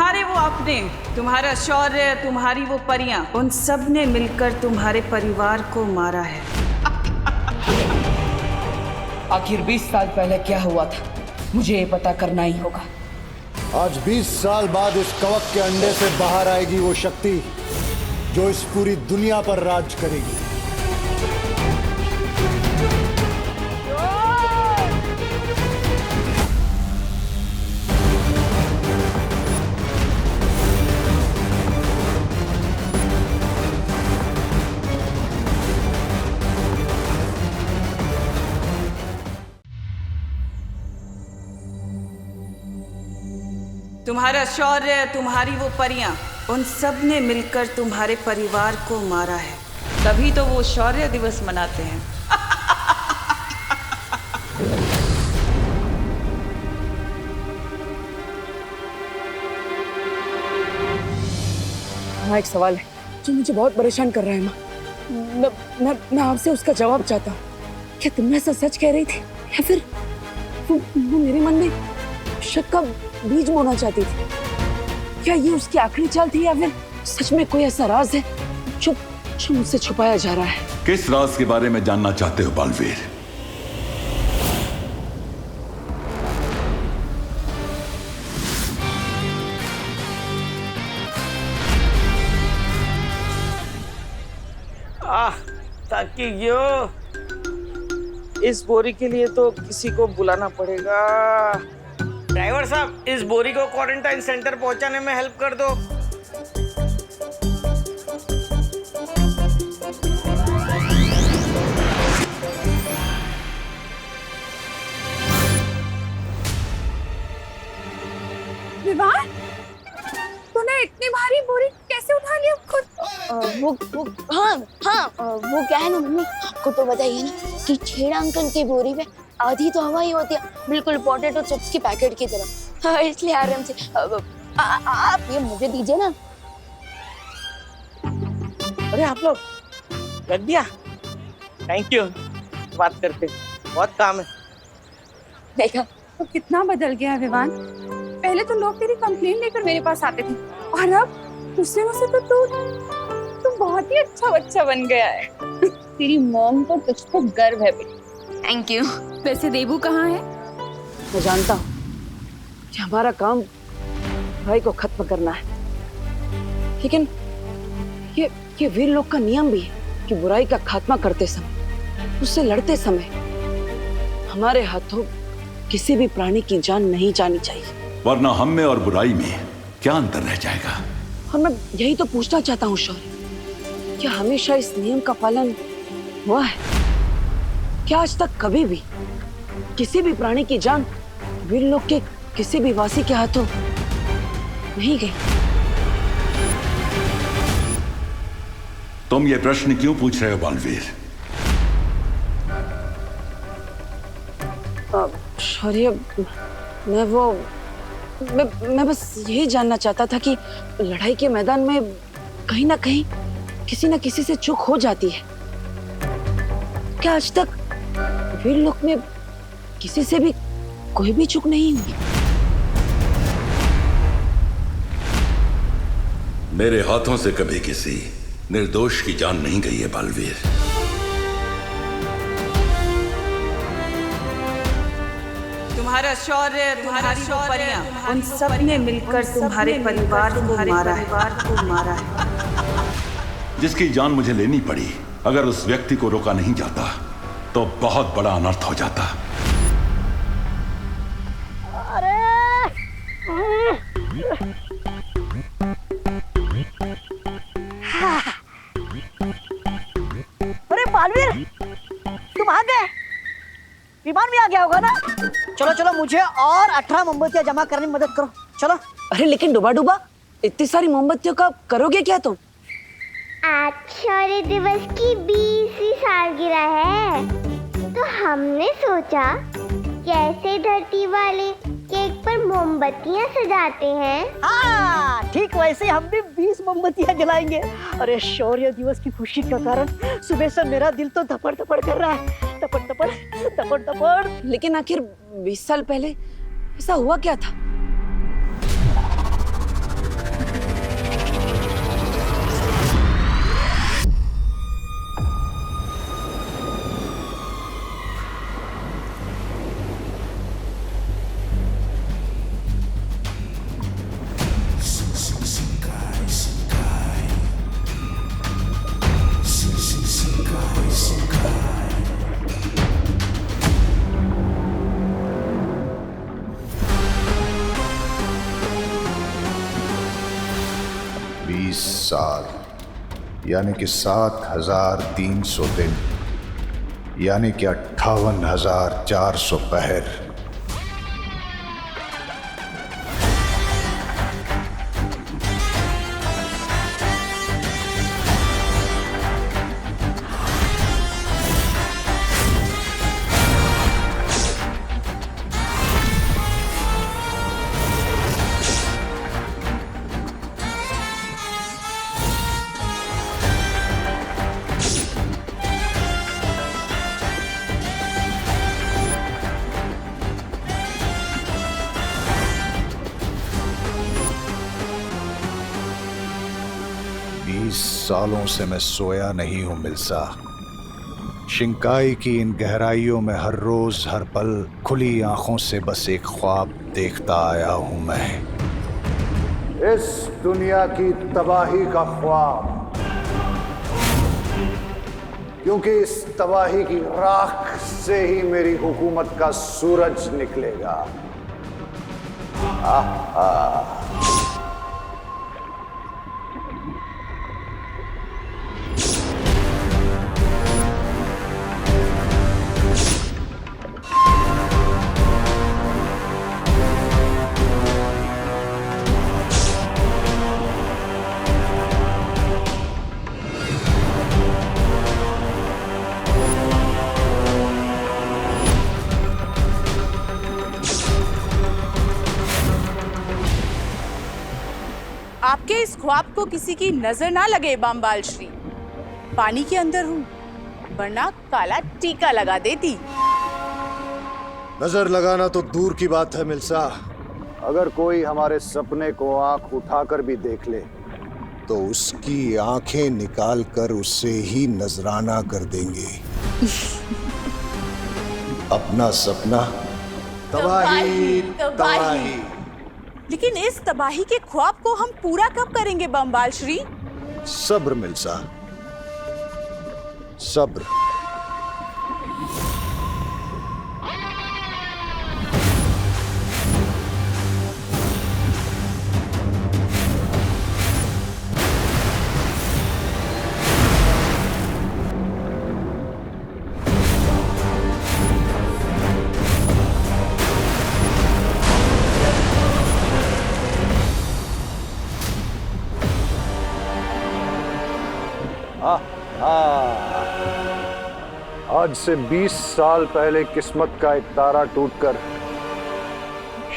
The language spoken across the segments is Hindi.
तुम्हारे वो अपने, तुम्हारा शौर्य, तुम्हारी वो परियां, उन सब ने मिलकर तुम्हारे परिवार को मारा है। आखिर 20 साल पहले क्या हुआ था, मुझे ये पता करना ही होगा। आज 20 साल बाद इस कवक के अंडे से बाहर आएगी वो शक्ति जो इस पूरी दुनिया पर राज करेगी। तुम्हारा शौर्य, तुम्हारी वो परियां, उन सब ने मिलकर तुम्हारे परिवार को मारा है। तभी तो वो शौर्य दिवस मनाते हैं। हाँ, एक सवाल है जो मुझे बहुत परेशान कर रहा है माँ। मैं आपसे उसका जवाब चाहता हूँ। क्या तुम ऐसा सच कह रही थी या फिर वो मेरे मन में शक का बीज बोना चाहती थी? क्या ये उसकी आखिरी चाल थी या फिर सच में कोई ऐसा राज है जो मुझसे छुपाया जा रहा है? किस राज के बारे में जानना चाहते हो बालवीर? ताकि इस बोरी के लिए तो किसी को बुलाना पड़ेगा। ड्राइवर साहब, इस बोरी को क्वारंटाइन सेंटर पहुंचाने में हेल्प कर दो। विवान, तूने इतनी भारी बोरी कैसे उठा लिया खुद? वो क्या है ना मम्मी, आपको तो बताइए ना कि छेड़ा अंकल की बोरी में आधी तो हवा ही होती है, बिल्कुल पोटैटो चिप्स की पैकेट की तरह। हाँ, इसलिए आराम से आप ये मुझे दीजिए ना। अरे आप लोग रख दिया, थैंक यू। बात करते, बहुत काम है। देखा तो कितना बदल गया है विवान। पहले तो लोग तेरी कंप्लेन लेकर मेरे पास आते थे और अब दूसरे से तो तू बहुत ही अच्छा बच्चा बन गया है। तेरी मॉम को तुझ पर गर्व है बेटी। Thank you. वैसे देबू कहाँ है? मैं जानता हूँ कि हमारा काम भाई को खत्म करना है, लेकिन ये वीर लोग का नियम भी है कि बुराई का खात्मा करते समय, उससे लड़ते समय हमारे हाथों किसी भी प्राणी की जान नहीं जानी चाहिए, वरना हम में और बुराई में क्या अंतर रह जाएगा। और मैं यही तो पूछना चाहता हूँ शौर्य, क्या हमेशा इस नियम का पालन हुआ है? क्या आज तक कभी भी किसी भी प्राणी की जान वीर लोग के किसी भी वासी के हाथों नहीं गई? तुम ये प्रश्न क्यों पूछ रहे हो बालवीर? शौर्य, मैं बस यही जानना चाहता था कि लड़ाई के मैदान में कहीं ना कहीं किसी न किसी से चूक हो जाती है। क्या आज तक वीर लोक में किसी से भी कोई भी चूक नहीं हुई? मेरे हाथों से कभी किसी निर्दोष की जान नहीं गई है बालवीर। तुम्हारा शौर्य, तुम्हारी वो परियां, उन सब ने मिलकर तुम्हारे परिवार को मारा है। जिसकी जान मुझे लेनी पड़ी, अगर उस व्यक्ति को रोका नहीं जाता तो बहुत बड़ा अनर्थ हो जाता। अरे बालवीर, तुम आ गए? विमान भी आ गया होगा ना? चलो चलो, मुझे और 18 मोमबत्तियां जमा करने में मदद करो। चलो। अरे लेकिन डुबा इतनी सारी मोमबत्तियों का करोगे क्या तुम? आज शौर्य दिवस की 20वीं सालगिरह है, तो हमने सोचा कैसे धरती वाले केक पर मोमबत्तियां सजाते हैं। हाँ, ठीक वैसे हम भी 20 मोमबत्तियां जलाएंगे। अरे शौर्य दिवस की खुशी के कारण सुबह से मेरा दिल तो धपड़ धपड़ कर रहा है, धपड़ धपड़ धपड़ धपड़। लेकिन आखिर 20 साल पहले ऐसा हुआ क्या था? 20 साल यानी कि 7,300 दिन यानी कि 58,400 पहर। सालों से मैं सोया नहीं हूं मिल्सा। शिंकाई की इन गहराइयों में हर रोज हर पल खुली आंखों से बस एक ख्वाब देखता आया हूं मैं। इस दुनिया की तबाही का ख्वाब, क्योंकि इस तबाही की राख से ही मेरी हुकूमत का सूरज निकलेगा। आपके इस ख्वाब को किसी की नजर ना लगे बामबाल श्री। पानी के अंदर हूँ, वरना काला टीका लगा देती। नजर लगाना तो दूर की बात है मिल्सा, अगर कोई हमारे सपने को आंख उठाकर भी देख ले तो उसकी आंखें निकाल कर उसे ही नजराना कर देंगे। अपना सपना तबाही तबाही। लेकिन इस तबाही के ख्वाब को हम पूरा कब करेंगे बामबाल श्री? सब्र मिल्सा, सब्र। आज से 20 साल पहले किस्मत का एक तारा टूटकर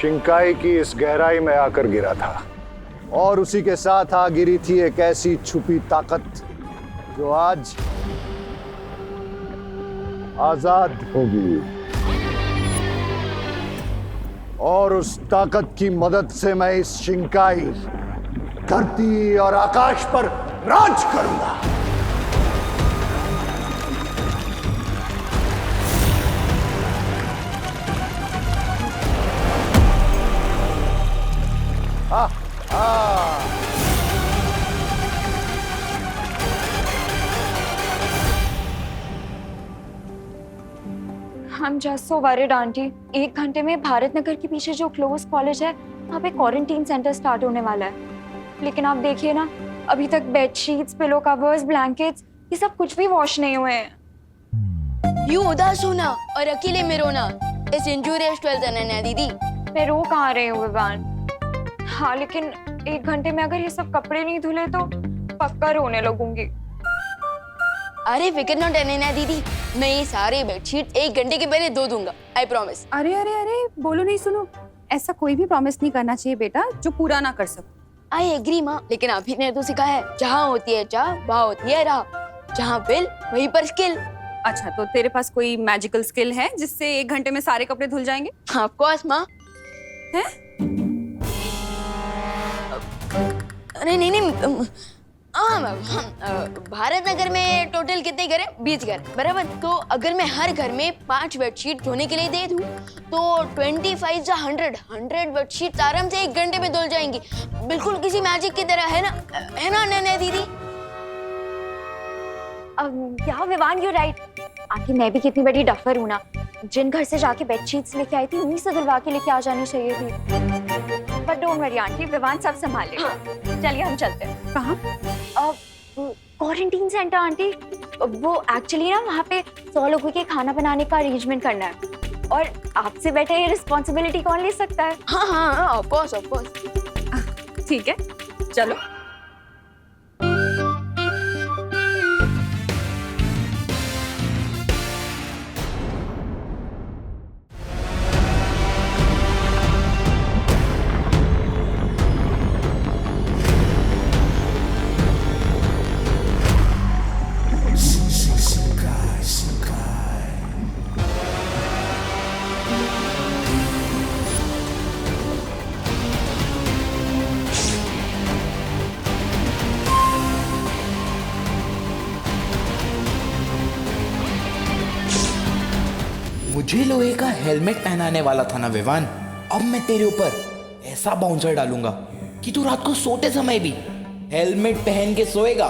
शिंकाई की इस गहराई में आकर गिरा था, और उसी के साथ आ गिरी थी एक ऐसी छुपी ताकत जो आज आजाद होगी। और उस ताकत की मदद से मैं इस शिंकाई, धरती और आकाश पर राज करूंगा। I'm just so worried, aunty. 1 घंटे में भारत नगर के पीछे जो क्लोज कॉलेज है वहाँ पे क्वारंटीन सेंटर स्टार्ट होने वाला है। लेकिन आप देखिए ना, अभी तक बेडशीट्स, पिलो कवर्स, ब्लैंकेट्स, ये सब कुछ भी वॉश नहीं हुए हैं। यूं उदास होना और अकेले में रोना इस इंजूरियस 12th अनन्या दीदी। मैं रो कहाँ रही हूँ विवान? हाँ, लेकिन 1 घंटे में अगर ये सब कपड़े नहीं धुले तो पक्का रोने लगूंगी। अरे फिक्र नॉट अनन्या दीदी, मैं ये सारे बेडशीट 1 घंटे के पहले धो दूंगा, आई प्रॉमिस। अरे अरे अरे, बोलो नहीं सुनो, ऐसा कोई भी प्रॉमिस नहीं करना चाहिए बेटा जो पूरा ना कर सको। आई एग्री माँ, लेकिन अभी ने तो सिखाया है, जहाँ होती है चाह वहाँ होती है राह, जहाँ बिल वहीं पर स्किल। अच्छा, तो तेरे पास कोई मैजिकल स्किल है जिससे 1 घंटे में सारे कपड़े धुल जाएंगे? ऑफ कोर्स माँ। है? अरे नहीं, भारत नगर में टोटल कितने घर हैं? 20 घर, बराबर। तो अगर मैं हर घर में 5 बेडशीट धोने के लिए दे दूं तो 25 या 100 बेडशीट आराम से 1 घंटे में धुल जाएंगी, बिल्कुल किसी मैजिक की तरह, है ना नन्या दीदी? या विवान, यू राइट। आखिर मैं भी कितनी बड़ी डफर हूँ ना, जिन घर से जाके बेडशीट्स लेके आई थी उन्हीं से धुलवा के लेके आ जानी चाहिए थी। But don't worry aunty, Vivaan सब संभाल लेगा। चलिए हम चलते हैं। कहाँ? Quarantine centre aunty. वो एक्चुअली ना वहाँ पे 100 लोगों के खाना बनाने का अरेंजमेंट करना है और आपसे बेटर ये रिस्पॉन्सिबिलिटी कौन ले सकता है? हाँ हाँ हाँ, ऑफ कोर्स। ठीक है, चलो। मुझे लोहे का हेलमेट पहनाने वाला था ना विवान। अब मैं तेरे ऊपर ऐसा बाउंसर डालूंगा कि तू रात को सोते समय भी हेलमेट पहन के सोएगा।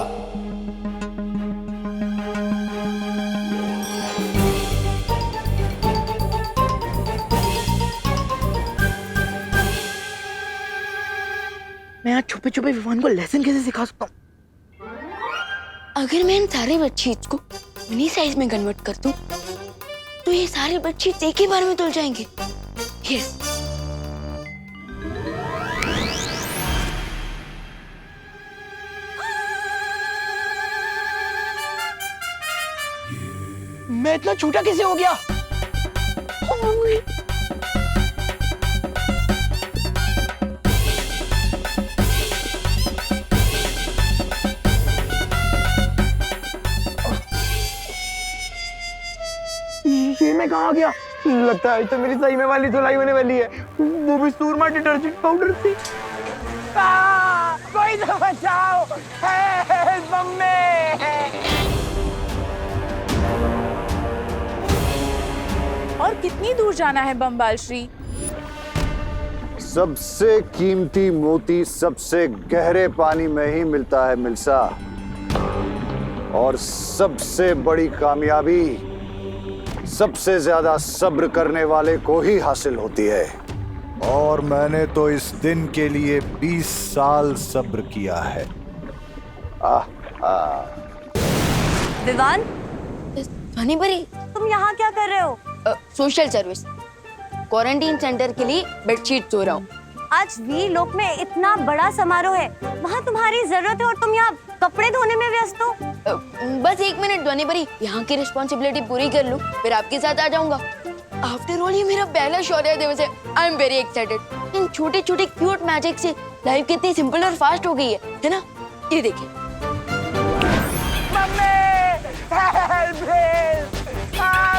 मैं आज छुपे छुपे विवान को लेसन कैसे सिखा सकता हूँ? अगर मैं इन सारे बेडशीट्स को मिनी साइज में कन्वर्ट कर दूं, तो ये सारे बेडशीट्स एक ही बार में धुल जाएंगे। यस। मैं इतना छोटा कैसे हो गया? ये मैं कहाँ गया? लगता है तो मेरी सही में वाली धुलाई होने वाली है, वो भी सूरमा डिटर्जेंट पाउडर से। कोई तो बचाओ, मम्मी। और कितनी दूर जाना है बमबाल श्री? सबसे कीमती मोती सबसे गहरे पानी में ही मिलता है मिल्सा, और सबसे बड़ी कामयाबी सबसे ज्यादा सब्र करने वाले को ही हासिल होती है। और मैंने तो इस दिन के लिए 20 साल सब्र किया है। विवान, ध्वनि परी, तुम यहाँ क्या कर रहे हो? सोशल सर्विस, क्वारंटीन सेंटर के लिए बेडशीट धो रहा हूँ। आज वी लोक में इतना बड़ा समारोह है, वहाँ तुम्हारी जरूरत है और तुम यहाँ कपड़े धोने में व्यस्त हो। बस 1 मिनट ध्वनि परी, यहाँ की रिस्पॉन्सिबिलिटी पूरी कर लूँ, फिर आपके साथ आ जाऊंगा। आफ्टर ऑल ये मेरा पहला शौर्य दिवस है। I am very excited. इन छोटे छोटे क्यूट मैजिक से लाइफ कितनी सिंपल और फास्ट हो गई है ना? ये देखिए।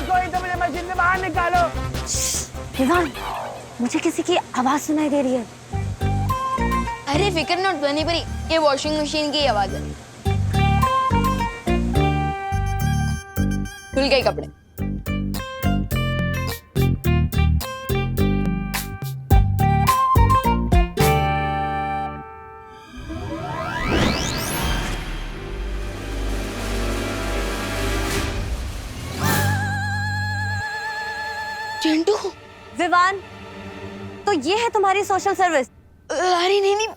कोई तो मुझे मशीन से बाहर निकालो। विवान, मुझे किसी की आवाज सुनाई दे रही है। अरे फिक्र नॉट ध्वनि परी, ये वॉशिंग मशीन की आवाज है। धुल गए कपड़े। चिंटू। विवान, तो ये है तुम्हारी सोशल सर्विस? अरे नहीं नहीं,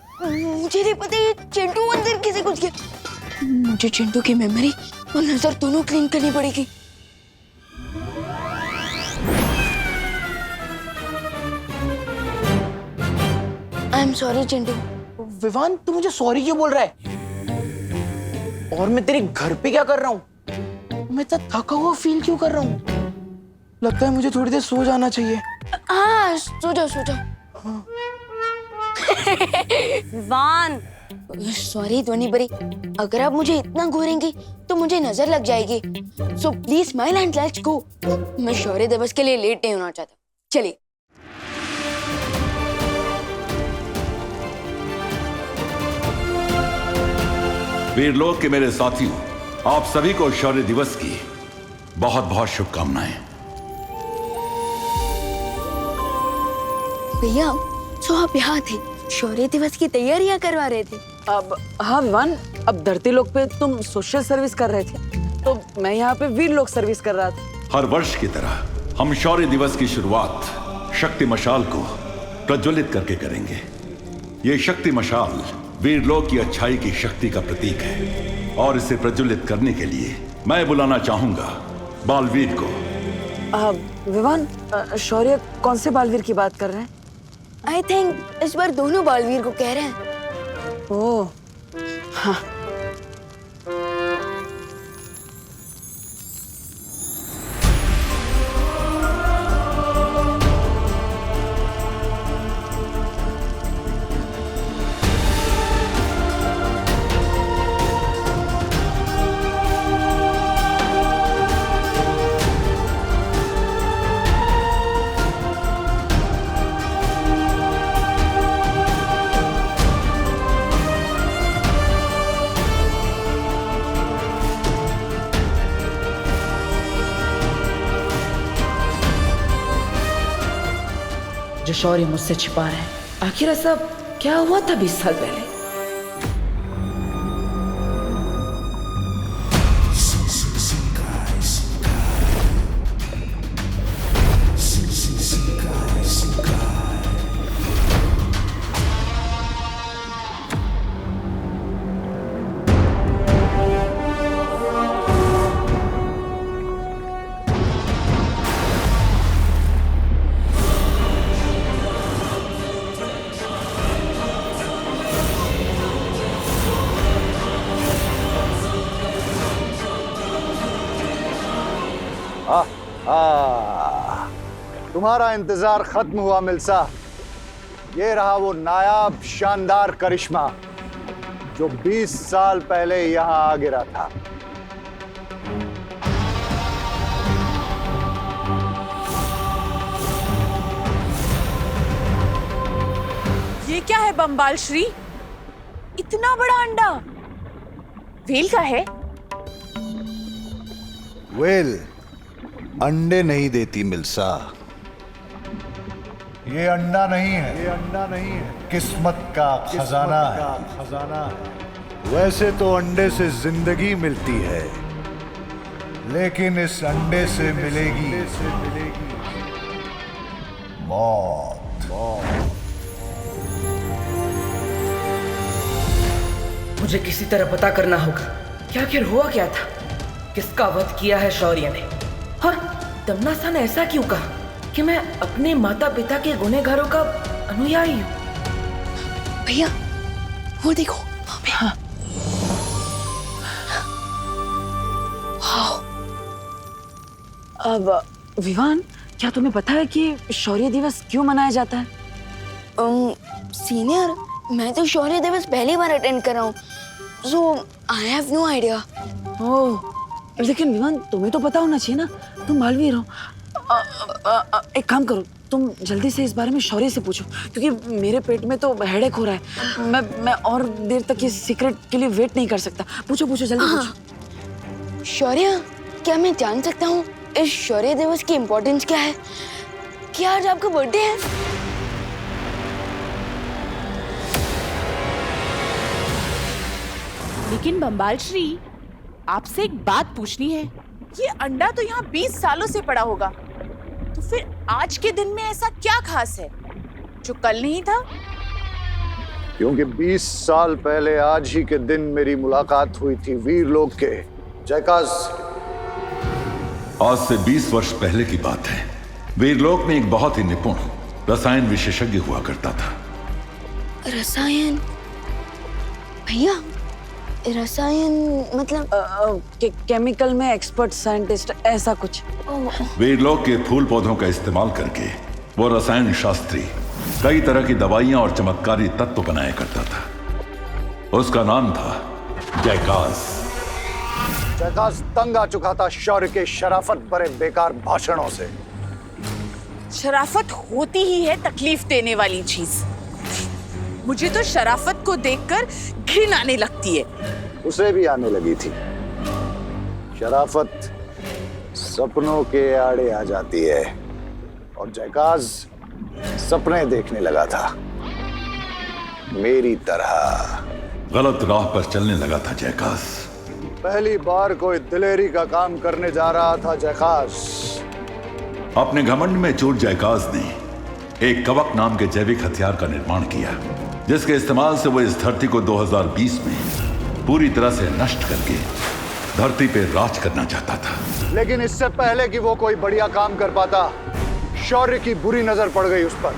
मुझे नहीं पता ये चिंटू अंदर कैसे घुस गया। मुझे चिंटू की मेमोरी और नजर दोनों क्लीन करनी पड़ेगी। I am sorry Chintu. Vivaan, तू मुझे सॉरी क्यों बोल रहा है? और मैं तेरे घर पे क्या कर रहा हूँ? मैं इतना थका हुआ फील क्यों कर रहा हूँ? लगता है मुझे थोड़ी देर सो जाना चाहिए। हाँ, सो जाओ सो जाओ। विवान, सॉरी ध्वनि परी, अगर आप मुझे इतना घूरेंगी तो मुझे नजर लग जाएगी। So please smile and let's go. मैं शौर्य दिवस के लिए लेट नहीं होना चाहता। चलिए। वीरलोक के मेरे साथियों, आप सभी को शौर्य दिवस की बहुत बहुत शुभकामनाएं। भैया, तो आप यहाँ थे, शौर्य दिवस की तैयारियां करवा रहे थे। अब हाँ विवान, अब धरती लोक पे तुम सोशल सर्विस कर रहे थे, तो मैं यहाँ पे वीर लोक सर्विस कर रहा था। हर वर्ष की तरह हम शौर्य दिवस की शुरुआत शक्ति मशाल को प्रज्वलित करके करेंगे। ये शक्ति मशाल वीरलोक की अच्छाई की शक्ति का प्रतीक है और इसे प्रज्वलित करने के लिए मैं बुलाना चाहूंगा बालवीर को। विवान, शौर्य कौन से बालवीर की बात कर रहे हैं? आई थिंक इस बार दोनों बालवीर को कह रहे हैं। ओह, हाँ। जो शौर्य मुझसे छिपा रहे हैं, आखिर ऐसा क्या हुआ था 20 साल पहले? तुम्हारा इंतजार खत्म हुआ मिल्सा। ये रहा वो नायाब शानदार करिश्मा जो 20 साल पहले यहां आ गिरा था। ये क्या है बम्बाल श्री? इतना बड़ा अंडा वेल का है? वेल अंडे नहीं देती मिल्सा। ये अंडा नहीं है, ये अंडा नहीं है, किस्मत का खजाना है। वैसे तो अंडे से जिंदगी मिलती है, लेकिन इस अंडे से मिलेगी मौत। मुझे किसी तरह पता करना होगा कि आखिर हुआ क्या था, किसका वध किया है शौर्य ने, और दमना ने ऐसा क्यों कहा कि मैं अपने माता पिता के गुनहगारों का अनुयायी हूँ। भैया वो देखो। हाँ। अब विवान, क्या तुम्हें पता है कि शौर्य दिवस क्यों मनाया जाता है? सीनियर, मैं तो शौर्य दिवस पहली बार अटेंड कर रहा हूँ, सो आई हैव नो आइडिया। ओह, लेकिन विवान तुम्हें तो पता होना चाहिए ना, तुम बालवीर हो। एक काम करो, तुम जल्दी से इस बारे में शौर्य से पूछो, क्योंकि मेरे पेट में तो हेडेक हो रहा है। मैं और देर तक इस सीक्रेट के लिए वेट नहीं कर सकता। पूछो जल्दी पूछो। शौर्य, क्या मैं जान सकता हूँ इस शौर्य दिवस की इम्पोर्टेंस क्या है? क्या आज आपका बर्थडे है? लेकिन बम्बाल श्री, आपसे एक बात पूछनी है। ये अंडा तो यहाँ 20 सालों से पड़ा होगा, तो फिर आज के दिन में ऐसा क्या खास है जो कल नहीं था? क्योंकि 20 साल पहले आज ही के दिन मेरी मुलाकात हुई थी वीरलोक के जयकाज। आज से 20 वर्ष पहले की बात है। वीरलोक में एक बहुत ही निपुण रसायन विशेषज्ञ हुआ करता था। रसायन? भैया, रसायन मतलब केमिकल में एक्सपर्ट साइंटिस्ट, ऐसा कुछ। वीरलोक के फूल पौधों का इस्तेमाल करके वो रसायन शास्त्री कई तरह की दवाइयां और चमत्कारी तत्व बनाया करता था। उसका नाम था जयकाज। जयकाज तंग आ चुका था शौर्य के शराफत भरे बेकार भाषणों से। शराफत होती ही है तकलीफ देने वाली चीज। मुझे तो शराफत को देखकर घिन आने लगती है। उसे भी आने लगी थी। शराफत सपनों के आड़े आ जाती है, और जयकाज सपने देखने लगा था, मेरी तरह। गलत राह पर चलने लगा था जयकाज। पहली बार कोई दिलेरी का काम करने जा रहा था जयकाज। अपने घमंड में चूर जयकाज ने एक कवक नाम के जैविक हथियार का निर्माण किया। जिसके इस्तेमाल से वो इस धरती को 2020 में पूरी तरह से नष्ट करके धरती पे राज करना चाहता था। लेकिन इससे पहले कि वो कोई बढ़िया काम कर पाता, शौर्य की बुरी नजर पड़ गई उस पर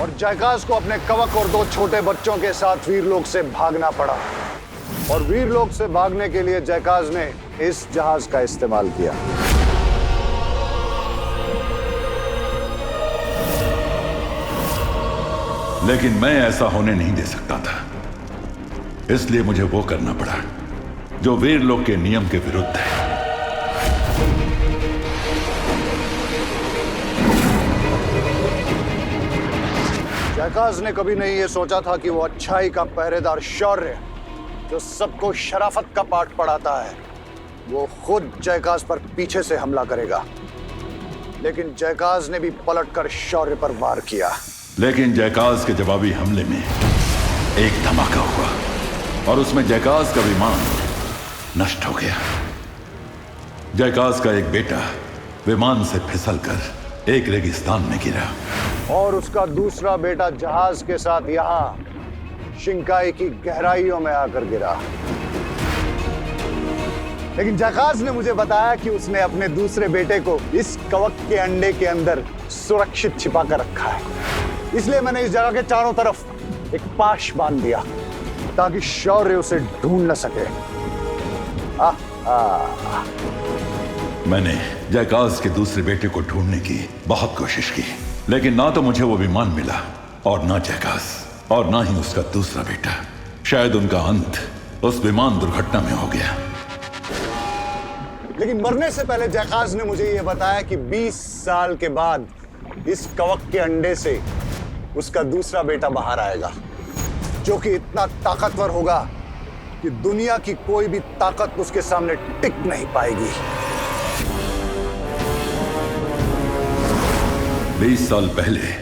और जयकाज को अपने कवक और 2 छोटे बच्चों के साथ वीरलोक से भागना पड़ा। और वीरलोक से भागने के लिए जयकाज ने इस जहाज का इस्तेमाल किया। लेकिन मैं ऐसा होने नहीं दे सकता था, इसलिए मुझे वो करना पड़ा जो वीरलोक के नियम के विरुद्ध है। जयकाज ने कभी नहीं ये सोचा था कि वो अच्छाई का पहरेदार शौर्य, जो सबको शराफत का पाठ पढ़ाता है, वो खुद जयकाज पर पीछे से हमला करेगा। लेकिन जयकाज ने भी पलटकर शौर्य पर वार किया। लेकिन जयकाज के जवाबी हमले में एक धमाका हुआ और उसमें जयकाज का विमान नष्ट हो गया। जयकाज का एक बेटा विमान से फिसलकर एक रेगिस्तान में गिरा और उसका दूसरा बेटा जहाज के साथ यहां शिंकाई की गहराइयों में आकर गिरा। लेकिन जयकाज ने मुझे बताया कि उसने अपने दूसरे बेटे को इस कवक के अंडे के अंदर सुरक्षित छिपा कर रखा है। इसलिए मैंने इस जगह के चारों तरफ एक पाश बांध दिया ताकि शौर्य उसे ढूंढ न सके। मैंने जयकाज के दूसरे बेटे को ढूंढने की बहुत कोशिश की, लेकिन ना तो मुझे वो विमान मिला और ना जयकाज और ना ही उसका दूसरा बेटा। शायद उनका अंत उस विमान दुर्घटना में हो गया। लेकिन मरने से पहले जयकाज ने मुझे यह बताया कि 20 साल के बाद इस कवक के अंडे से उसका दूसरा बेटा बाहर आएगा, जो कि इतना ताकतवर होगा कि दुनिया की कोई भी ताकत उसके सामने टिक नहीं पाएगी। 20 साल पहले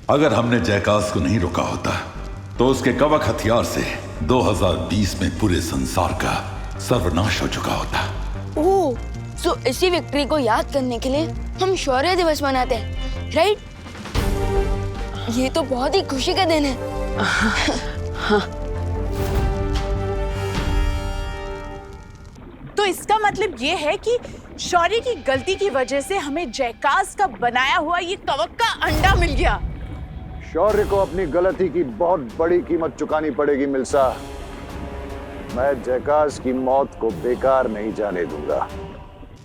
अगर हमने जयकाज को नहीं रोका होता तो उसके कवक हथियार से 2020 में पूरे संसार का सर्वनाश हो चुका होता। ओह, तो इसी विक्ट्री को याद करने के लिए हम शौर्य दिवस मनाते हैं, राइट? ये तो बहुत ही खुशी का दिन है। हाँ। तो इसका मतलब ये है कि शौर्य की गलती की वजह से हमें जयकाज का बनाया हुआ ये कवक का अंडा मिल गया। शौर्य को अपनी गलती की बहुत बड़ी कीमत चुकानी पड़ेगी मिल्सा। मैं जयकाज की मौत को बेकार नहीं जाने दूंगा।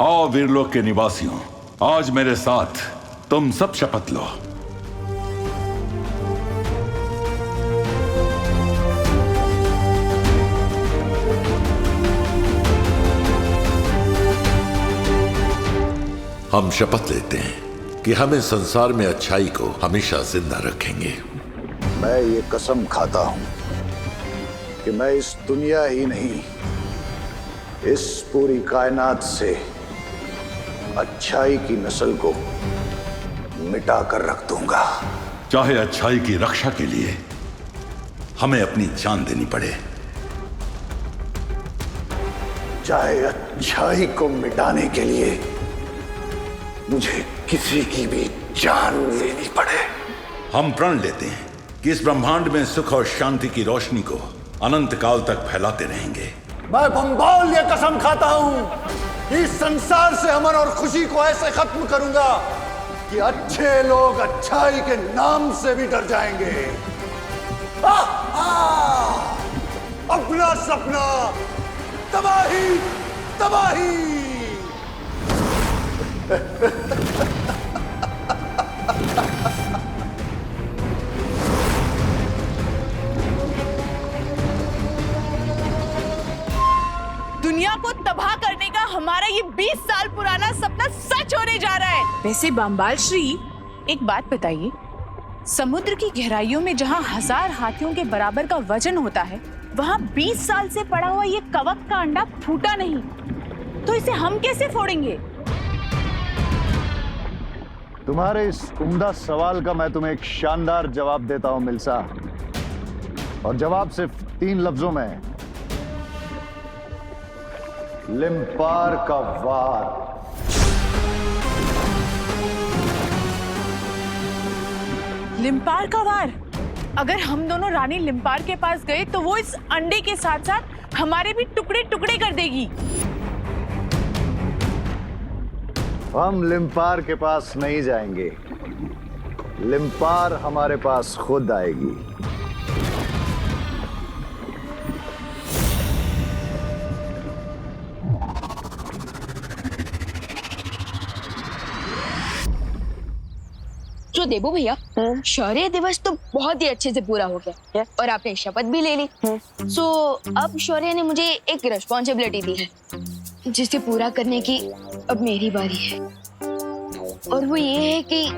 आओ वीरलोक के निवासियों, आज मेरे साथ तुम सब शपथ लो। हम शपथ लेते हैं कि हम इस संसार में अच्छाई को हमेशा जिंदा रखेंगे। मैं ये कसम खाता हूं कि मैं इस दुनिया ही नहीं, इस पूरी कायनात से अच्छाई की नस्ल को मिटा कर रख दूंगा। चाहे अच्छाई की रक्षा के लिए हमें अपनी जान देनी पड़े, चाहे अच्छाई को मिटाने के लिए मुझे किसी की भी जान लेनी पड़े। हम प्रण लेते हैं कि इस ब्रह्मांड में सुख और शांति की रोशनी को अनंत काल तक फैलाते रहेंगे। मैं बंबाल ये कसम खाता हूं कि इस संसार से अमन और खुशी को ऐसे खत्म करूंगा कि अच्छे लोग अच्छाई के नाम से भी डर जाएंगे। अपना सपना तबाही तबाही। दुनिया को तबाह करने का हमारा ये 20 साल पुराना सपना सच होने जा रहा है। वैसे बंबाल श्री, एक बात बताइए, समुद्र की गहराइयों में जहाँ 1000 हाथियों के बराबर का वजन होता है, वहाँ 20 साल से पड़ा हुआ ये कवक का अंडा फूटा नहीं, तो इसे हम कैसे फोड़ेंगे? तुम्हारे इस उम्दा सवाल का मैं तुम्हें एक शानदार जवाब देता हूं मिल्सा, और जवाब सिर्फ 3 लफ्जों में है। लिम्पार का वार। लिम्पार का वार? अगर हम दोनों रानी लिम्पार के पास गए तो वो इस अंडे के साथ साथ हमारे भी टुकड़े टुकड़े कर देगी। हम लिम्पार के पास नहीं जाएंगे, लिम्पार हमारे पास खुद आएगी। तो देबू भैया, शौर्य दिवस तो बहुत ही अच्छे से पूरा हो गया और आपने शपथ भी ले ली। सो अब शौर्य ने मुझे एक रिस्पॉन्सिबिलिटी दी है जिसे पूरा करने की अब मेरी बारी है, और वो ये है कि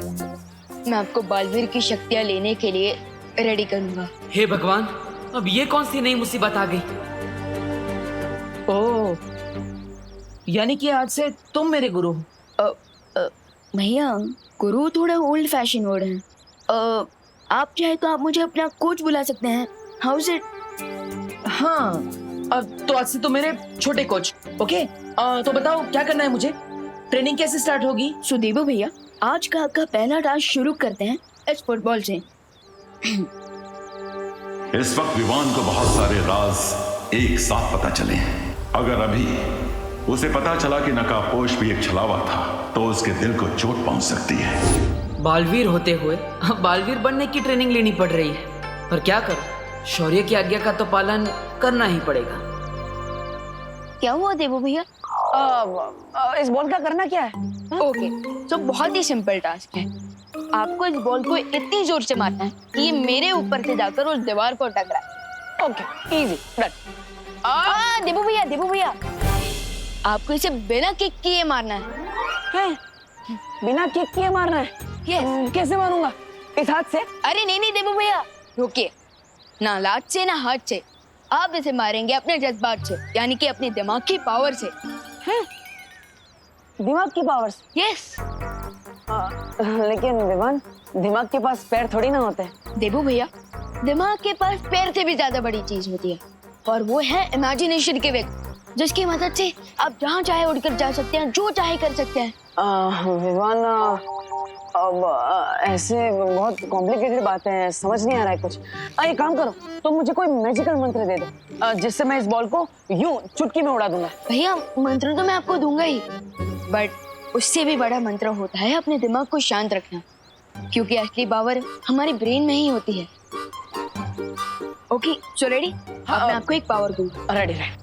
मैं आपको बालवीर की शक्तियां लेने के लिए रेडी करूंगा। हे भगवान, अब ये कौन सी नई मुसीबत आ गई? ओह, यानी कि आज से तुम मेरे गुरु हो। भैया, गुरु थोड़ा ओल्ड फैशन वर्ड है। आप चाहे तो आप मुझे अपना कोच बुला सकते हैं। How is it? हाँ, तो आज से तो मेरे छोटे कोच। ओके, तो बताओ क्या करना है मुझे? ट्रेनिंग कैसे स्टार्ट होगी? सुदेबू भैया, आज का आपका पहला टास्क शुरू करते हैं इस फुटबॉल से। इस वक्त विवान को बहुत सारे राज एक साथ पता चले हैं। अगर अभी उसे पता चला कि नकाबपोश भी एक छलावा था तो उसके दिल को चोट पहुंच सकती है। बालवीर होते हुए अब बालवीर बनने की ट्रेनिंग लेनी पड़ रही है, पर क्या करूं, शौर्य की आज्ञा का तो पालन करना ही पड़ेगा। क्या हुआ देबू भैया? इस बॉल का करना क्या है? ओके, तो बहुत ही सिंपल टास्क है। आपको इस बॉल को इतनी जोर से मारना है कि ये मेरे ऊपर से जाकर उस दीवार को टकराए। Okay, easy, done. देबू भैया, आपको इसे बिना किक किए मारना है। बिना किक किए मारना है? यस। कैसे मारूंगा? इस हाथ से? अरे नहीं देबू भैया, रुकिए। ना लात से ना हाथ से, आप इसे मारेंगे अपने जज्बात से, यानी कि अपने दिमाग की पावर से। दिमाग की पावर से? यस। लेकिन विवान, दिमाग के पास पैर थोड़ी ना होते हैं। देबू भैया, दिमाग के पास पैर से भी ज्यादा बड़ी चीज होती है, और वो है इमेजिनेशन के व्यक्ति, जिसकी मदद से आप जहाँ चाहे उड़कर जा सकते हैं, जो चाहे कर सकते हैं। विवान, अब ऐसे बहुत कॉम्प्लिकेटेड बातें हैं, समझ नहीं आ रहा है कुछ। एक काम करो, तुम मुझे कोई मैजिकल मंत्र दे दो जिससे मैं इस बॉल को यूं चुटकी में उड़ा दूंगा। भैया, मंत्र तो मैं आपको दूंगा ही, बट उससे भी बड़ा मंत्र होता है अपने दिमाग को शांत रखना, क्योंकि असली पावर हमारे ब्रेन में ही होती है। Okay, so ready? अब मैं आपको एक पावर दूंगा। रेडी रहे।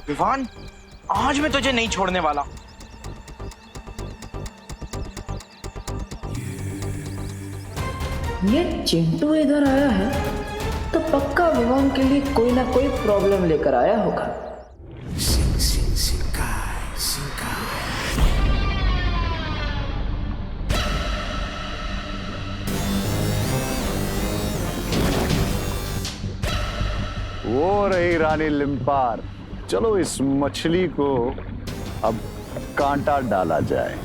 विवान, आज मैं तुझे नहीं छोड़ने वाला। ये चिंटू इधर आया है तो पक्का विवान के लिए कोई ना कोई प्रॉब्लम लेकर आया होगा। वो रही रानी लिम्पार। चलो इस मछली को अब कांटा डाला जाए।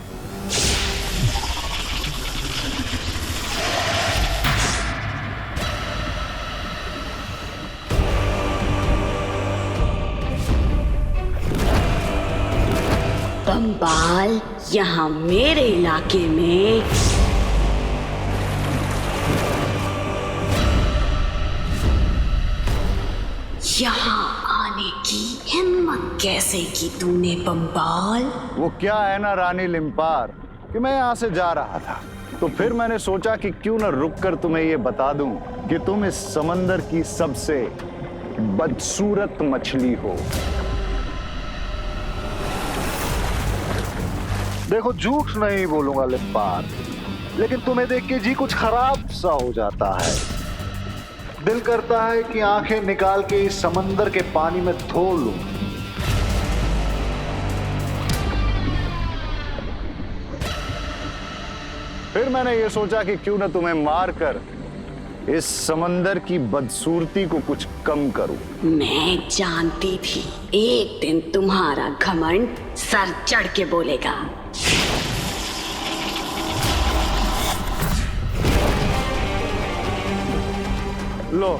बम्बाल, यहाँ मेरे इलाके में यहाँ आने की हिम्मत कैसे की तूने बम्बाल? वो क्या है ना रानी लिम्पार कि मैं यहाँ से जा रहा था तो फिर मैंने सोचा कि क्यों न रुक कर तुम्हें ये बता दूं कि तुम इस समंदर की सबसे बदसूरत मछली हो। देखो, झूठ नहीं बोलूंगा लिम्पार, लेकिन तुम्हें देख के जी कुछ खराब सा हो जाता है। दिल करता है कि आंखें निकाल के इस समंदर के पानी में धो लूं। फिर मैंने ये सोचा कि क्यों ना तुम्हें मार कर इस समंदर की बदसूरती को कुछ कम करूं। मैं जानती थी एक दिन तुम्हारा घमंड सर चढ़ के बोलेगा। लो,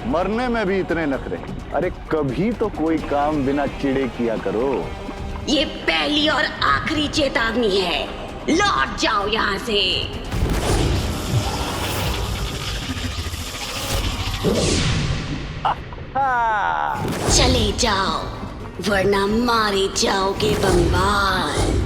मरने में भी इतने नखरे। अरे कभी तो कोई काम बिना चिड़े किया करो। ये पहली और आखिरी चेतावनी है, लौट जाओ यहाँ से। चले जाओ वरना मारे जाओगे बंगाल।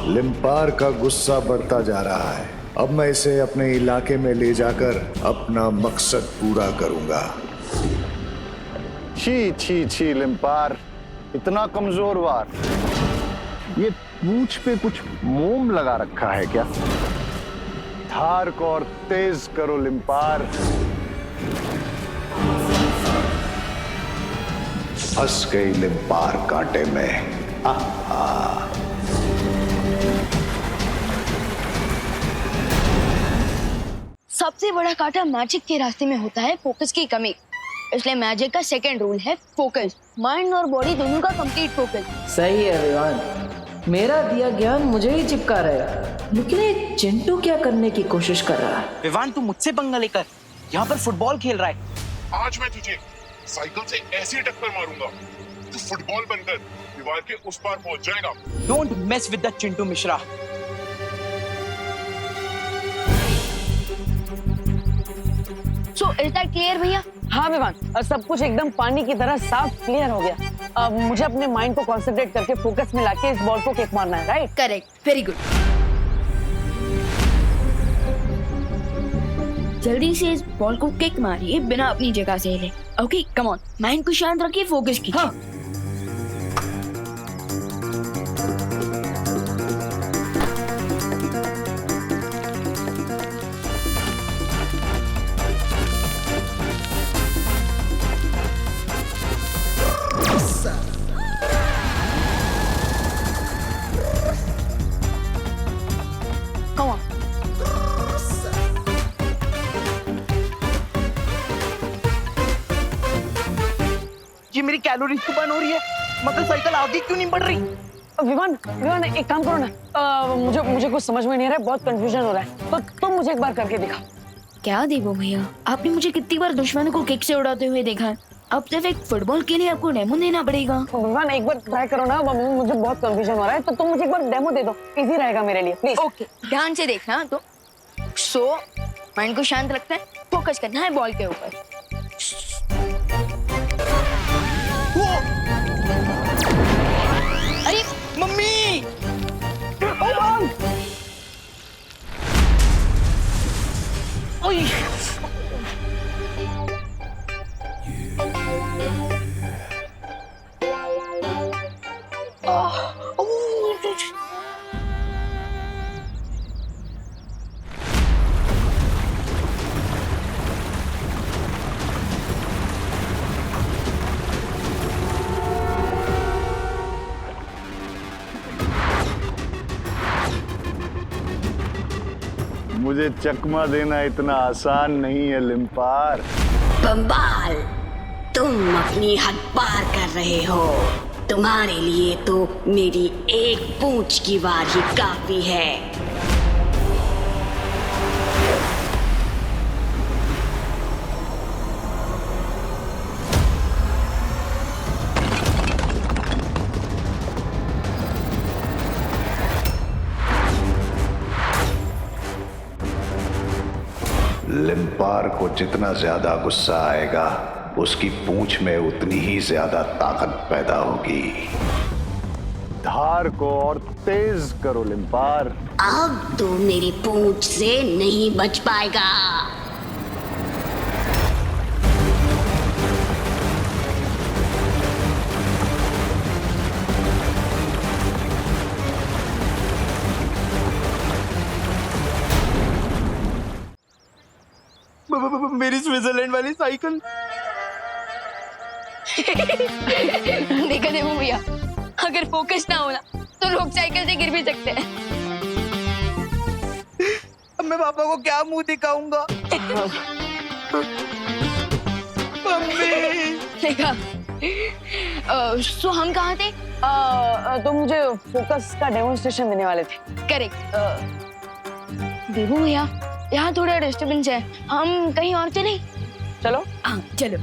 लिम्पार का गुस्सा बढ़ता जा रहा है। अब मैं इसे अपने इलाके में ले जाकर अपना मकसद पूरा करूंगा। छी छी छी लिम्पार, इतना कमजोर वार। ये पूंछ पे कुछ मोम लगा रखा है क्या? धार को और तेज करो लिम्पार। फंस गई लिम्पार कांटे में। सबसे बड़ा कांटा मैजिक के रास्ते में होता है फोकस की कमी। इसलिए मैजिक का सेकंड रूल है फोकस। माइंड और बॉडी दोनों का कंप्लीट फोकस। सही है विवान, मेरा दिया ज्ञान मुझे ही चिपका रहेगा। लेकिन ये चिंटू क्या करने की कोशिश कर रहा है? विवान तू मुझसे पंगा लेकर यहाँ पर फुटबॉल खेल रहा है। आज मैं तुझे साइकिल से ऐसी टक्कर मारूंगा तो फुटबॉल बनकर दीवार के उस पार पहुंच जाएगा। Don't mess with the Chintu Mishra. So, is that clear भैया? हाँ विवान, सब कुछ एकदम पानी की तरह साफ क्लियर हो गया। अब मुझे अपने माइंड को कंसंट्रेट करके फोकस में लाके इस बॉल को किक मारना है, राइट? Correct, very good. जल्दी से इस बॉल को किक मारिए बिना अपनी जगह से हिले। ओके, कम ऑन, माइंड को शांत रखिए, फोकस कीजिए। हाँ। ये मेरी कैलोरीज तो बर्न हो रही है, मगर साइकिल आगे क्यों नहीं बढ़ रही? विवान एक काम करो ना, मुझे कुछ समझ में नहीं आ रहा है, बहुत कंफ्यूजन हो रहा है, तो तुम मुझे एक बार करके दिखा। क्या देवो भैया, आपने मुझे कितनी बार दुश्मनों को किक से उड़ाते हुए देखा है। अब सिर्फ एक फुटबॉल के लिए आपको डेमो देना पड़ेगा। विवान एक बार ट्राई करो ना, मुझे बहुत कंफ्यूजन हो रहा है, तो तुम मुझे एक बार डेमो दे दो, इजी रहेगा मेरे लिए, प्लीज। ओके, ध्यान से देखना। तो माइंड को शांत रखना है, फोकस करना है बॉल के ऊपर। अरे मम्मी! ओए! मुझे चकमा देना इतना आसान नहीं है लिम्पार। बंबाल, तुम अपनी हद पार कर रहे हो। तुम्हारे लिए तो मेरी एक पूंछ की वार ही काफी है। लिम्पार को जितना ज्यादा गुस्सा आएगा, उसकी पूंछ में उतनी ही ज्यादा ताकत पैदा होगी। धार को और तेज करो लिम्पार। अब तो मेरी पूंछ से नहीं बच पाएगा। मेरी स्विट्जरलैंड वाली साइकिल। देखा देखो भैया, अगर फोकस ना हो ना तो लोग साइकिल से गिर भी सकते हैं। अब मैं पापा को क्या मुंह दिखाऊंगा? मम्मी। देखा, सो हम कहाँ थे? तो मुझे फोकस का डेमोन्स्ट्रेशन देने वाले थे। करेक्ट। देवू भैया, यहाँ थोड़ा डिस्टर्बेंस है, हम कहीं और चलें? चलो। हाँ चलो।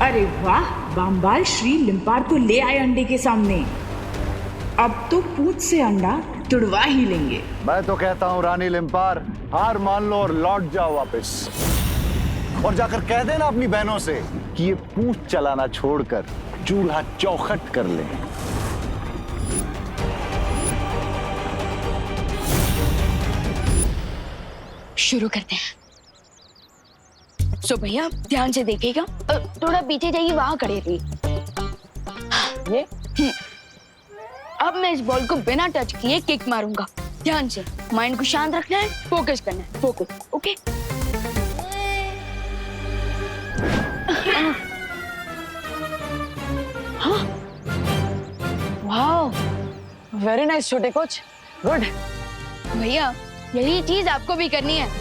अरे वाह, बाम्बाल श्री लिम्पार को ले आए अंडे के सामने। अब तो पूंछ से अंडा तुड़वा ही लेंगे। मैं तो कहता हूँ रानी लिम्पार, हार मान लो और लौट जाओ वापस, और जाकर कह देना अपनी बहनों से कि ये पूंछ चलाना छोड़कर चूल्हा चौखट कर ले। शुरू करते हैं। सो भैया ध्यान से देखिएगा, थोड़ा पीछे जाइए, वहां खड़े रहिए। ये अब मैं इस बॉल को बिना टच किए किक मारूंगा। ध्यान से, माइंड को शांत रखना है, फोकस करना है, फोकस। ओके। हाँ, वाओ, वेरी नाइस छोटे कोच, गुड। भैया यही चीज आपको भी करनी है।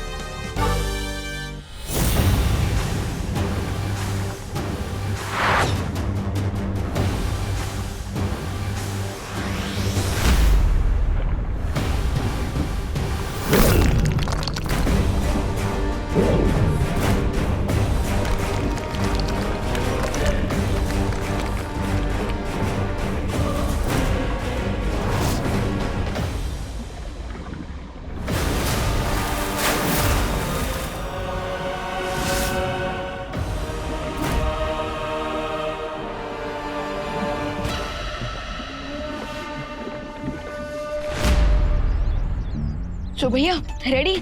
तो भैया रेडी?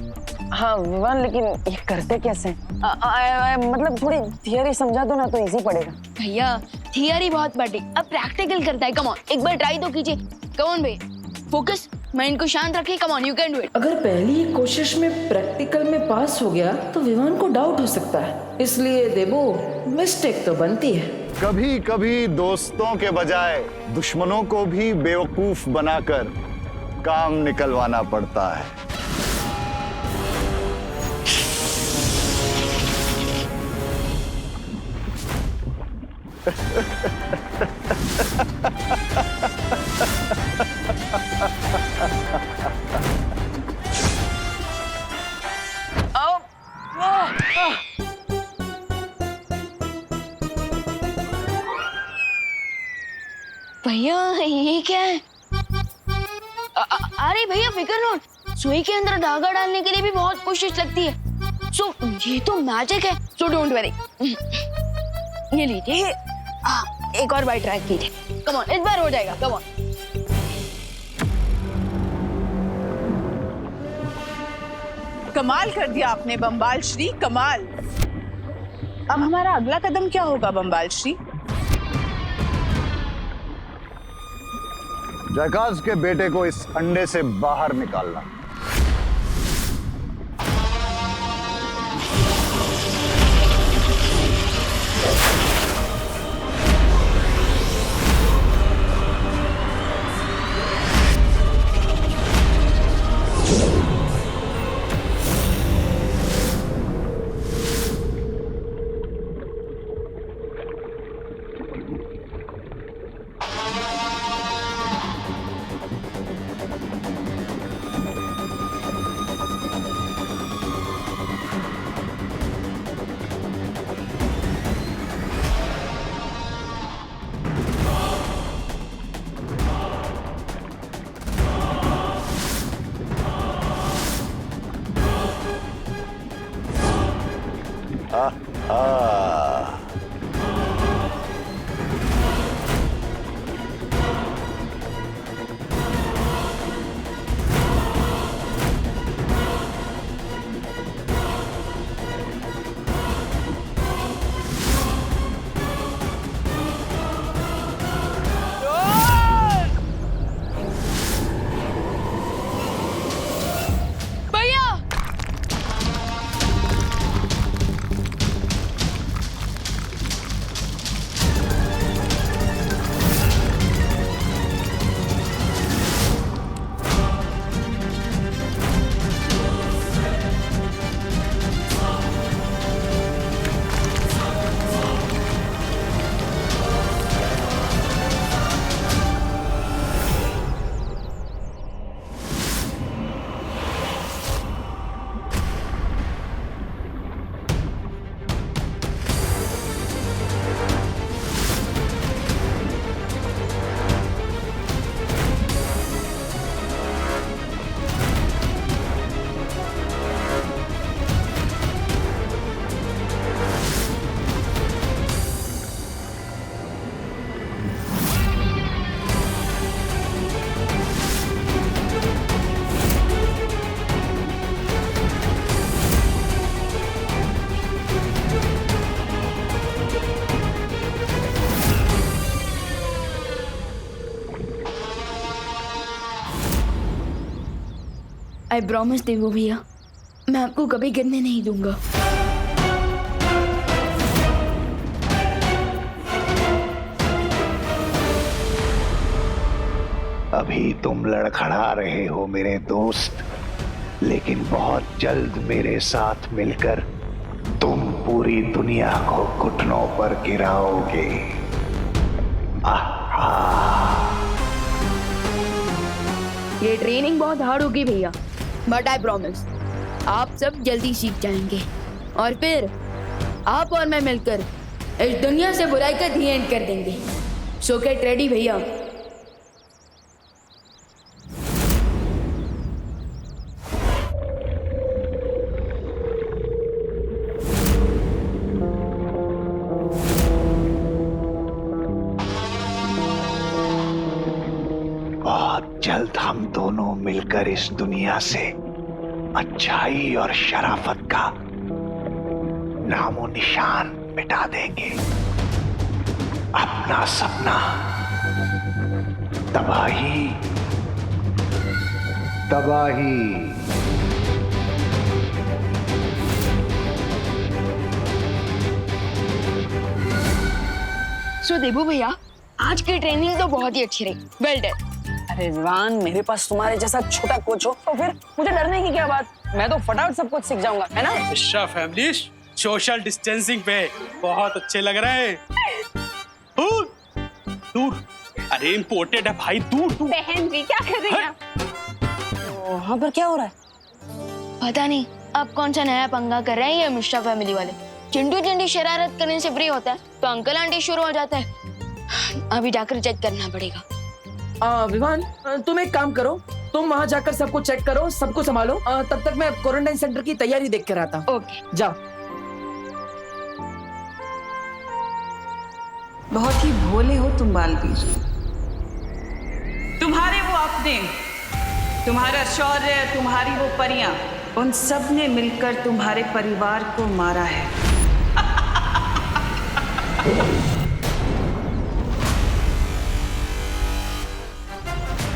हाँ विवान, लेकिन ये करते कैसे? मतलब थोड़ी थियरी समझा दो ना तो इजी पड़ेगा। भैया थियरी बहुत बड़ी, अब प्रैक्टिकल करता है। कम ऑन, एक बार ट्राई तो कीजिए। कम ऑन भैया, फोकस, माइंड को शांत रखिए। Come on, you can do it. अगर पहली ही कोशिश में प्रैक्टिकल में पास हो गया तो विवान को डाउट हो सकता है, इसलिए देवो मिस्टेक तो बनती है। कभी कभी दोस्तों के बजाय दुश्मनों को भी बेवकूफ बनाकर काम निकलवाना पड़ता है। भैया ये क्या है? अरे भैया फिक्र नॉट, सुई के अंदर धागा डालने के लिए भी बहुत कोशिश लगती है। सो ये तो मैजिक है, सो डोंट वरी। ये लीजिए, एक और बार ट्राई कीजिए। कम ऑन, इस बार हो जाएगा। Come on. कमाल कर दिया आपने बम्बाल श्री, कमाल। अब हमारा अगला कदम क्या होगा बम्बाल श्री? जयकाज के बेटे को इस अंडे से बाहर निकालना। आई प्रॉमिस देवो भैया, मैं आपको कभी गिरने नहीं दूंगा। अभी तुम लड़खड़ा रहे हो मेरे दोस्त, लेकिन बहुत जल्द मेरे साथ मिलकर तुम पूरी दुनिया को घुटनों पर गिराओगे। ये ट्रेनिंग बहुत हार्ड होगी भैया, बट आई प्रॉमिस आप सब जल्दी सीख जाएंगे और फिर आप और मैं मिलकर इस दुनिया से बुराई का दी एंड कर देंगे। सो गेट रेडी भैया। बहुत जल्द हम दोनों मिलकर इस दुनिया से अच्छाई और शराफत का नामो निशान मिटा देंगे। अपना सपना तबाही तबाही। सो देबू भैया, आज की ट्रेनिंग तो बहुत ही अच्छी रही। Well done. अरे विवान, मेरे पास तुम्हारे जैसा छोटा कोच हो तो फिर मुझे डरने की क्या बात। मैं तो फटाफट सब कुछ सीख जाऊंगा, है ना? अच्छा फैमिली, सोशल डिस्टेंसिंग पे बहुत अच्छे लग रहे हैं। दूर, अरे इम्पोर्टेड है भाई, दूर दूर। बहन जी क्या कर रही हैं? वहाँ पर क्या हो रहा है? पता नहीं अब कौन सा नया पंगा कर रहे हैं ये मिश्रा फैमिली वाले। चिंटू चिंटी शरारत करने से फ्री होता है तो अंकल आंटी शुरू हो जाता है। अभी जाकर चेक करना पड़ेगा। विवान, तुम एक काम करो, तुम वहाँ जाकर सबको चेक करो, सबको संभालो। तब तक मैं क्वारंटाइन सेंटर की तैयारी देख कर आता हूँ। ओके जाओ। बहुत ही भोले हो तुम बालवीर। तुम्हारे वो अपने, तुम्हारा शौर्य, तुम्हारी वो परियां, उन सब ने मिलकर तुम्हारे परिवार को मारा है।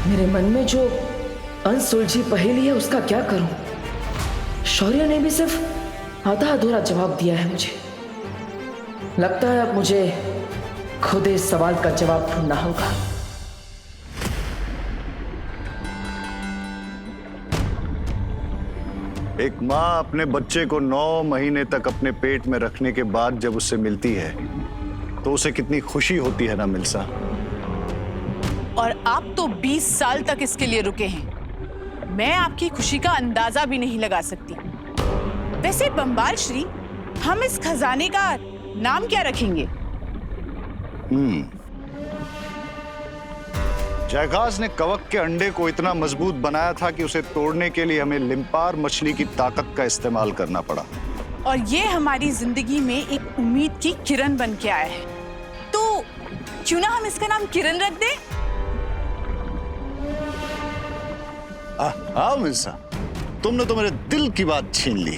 मेरे मन में जो अनसुलझी पहेली है उसका क्या करूं? शौर्य ने भी सिर्फ आधा अधूरा जवाब दिया है मुझे। लगता है अब मुझे खुद इस सवाल का जवाब ढूंढना होगा। एक माँ अपने बच्चे को 9 महीने तक अपने पेट में रखने के बाद जब उससे मिलती है तो उसे कितनी खुशी होती है ना मिल्सा। और आप तो 20 साल तक इसके लिए रुके हैं। मैं आपकी खुशी का अंदाजा भी नहीं लगा सकती। वैसे बंबाल श्री, हम इस खजाने का नाम क्या रखेंगे? जयकाज ने कवक के अंडे को इतना मजबूत बनाया था कि उसे तोड़ने के लिए हमें लिम्पार मछली की ताकत का इस्तेमाल करना पड़ा। और ये हमारी जिंदगी में एक उम्मीद की किरण बन के आया है। तो क्यों ना हम इसका नाम किरण रख दें? मिल्सा, तुमने तो मेरे दिल की बात छीन ली।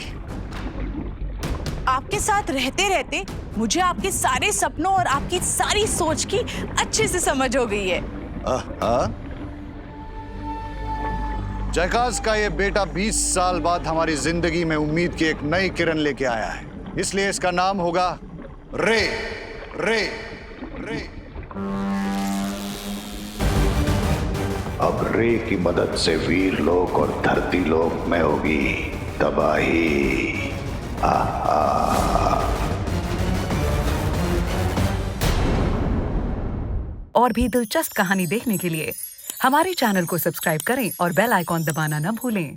आपके साथ रहते रहते मुझे आपके सारे सपनों और आपकी सारी सोच की अच्छे से समझ हो गई है। जयकाज का ये बेटा 20 साल बाद हमारी जिंदगी में उम्मीद की एक नई किरण लेके आया है, इसलिए इसका नाम होगा रे रे रे। अब रे की मदद से वीर लोक और धरती लोक में होगी तबाही। और भी दिलचस्प कहानी देखने के लिए हमारे चैनल को सब्सक्राइब करें और बेल आइकॉन दबाना न भूलें।